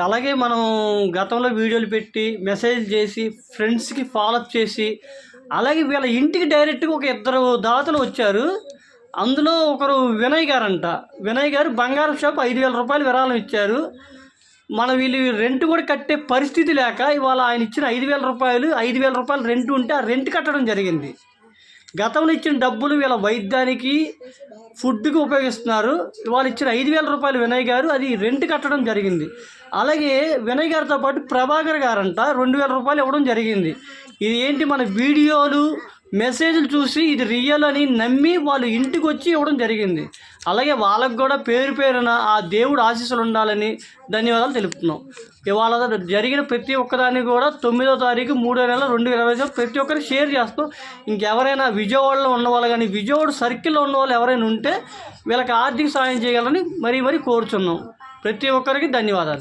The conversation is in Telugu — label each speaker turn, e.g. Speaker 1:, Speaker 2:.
Speaker 1: అలాగే మనం గతంలో వీడియోలు పెట్టి మెసేజ్ చేసి ఫ్రెండ్స్కి ఫాలోఅప్ చేసి అలాగే వీళ్ళ ఇంటికి డైరెక్ట్గా ఒక ఇద్దరు దాతలు వచ్చారు. అందులో ఒకరు వినయ్ గారంట. వినయ్ గారు బంగారం షాప్ 5,000 రూపాయలు విరాళం ఇచ్చారు. వీళ్ళు రెంట్ కూడా కట్టే పరిస్థితి లేక ఇవాళ ఆయన ఇచ్చిన 5,000 రూపాయలు రెంట్ ఉంటే ఆ రెంట్ కట్టడం జరిగింది. గతంలో ఇచ్చిన డబ్బులు వీళ్ళ వైద్యానికి ఫుడ్కి ఉపయోగిస్తున్నారు. వాళ్ళు ఇచ్చిన 5,000 రూపాయలు వినయ్ గారు అది రెంట్ కట్టడం జరిగింది. అలాగే వినయ్ గారితో పాటు ప్రభాకర్ గారంట 2,000 రూపాయలు ఇవ్వడం జరిగింది. ఇది ఏంటి, మన వీడియోలు మెసేజ్లు చూసి ఇది రియల్ అని నమ్మి వాళ్ళు ఇంటికి వచ్చి ఇవ్వడం జరిగింది. అలాగే వాళ్ళకు కూడా పేరు పేరున ఆ దేవుడు ఆశీస్సులు ఉండాలని ధన్యవాదాలు తెలుపుతున్నాం. ఇవాళ జరిగిన ప్రతి ఒక్కదాన్ని కూడా 9వ తారీఖు 3వ నెల 2020 ప్రతి ఒక్కరికి షేర్ చేస్తాం. ఇంకెవరైనా విజయవాడలో ఉన్నవాళ్ళు కానీ విజయవాడ సర్కిల్లో ఉన్న వాళ్ళు ఎవరైనా ఉంటే వీళ్ళకి ఆర్థిక సాయం చేయాలని మరీ కోరుచున్నాం. ప్రతి ఒక్కరికి ధన్యవాదాలు.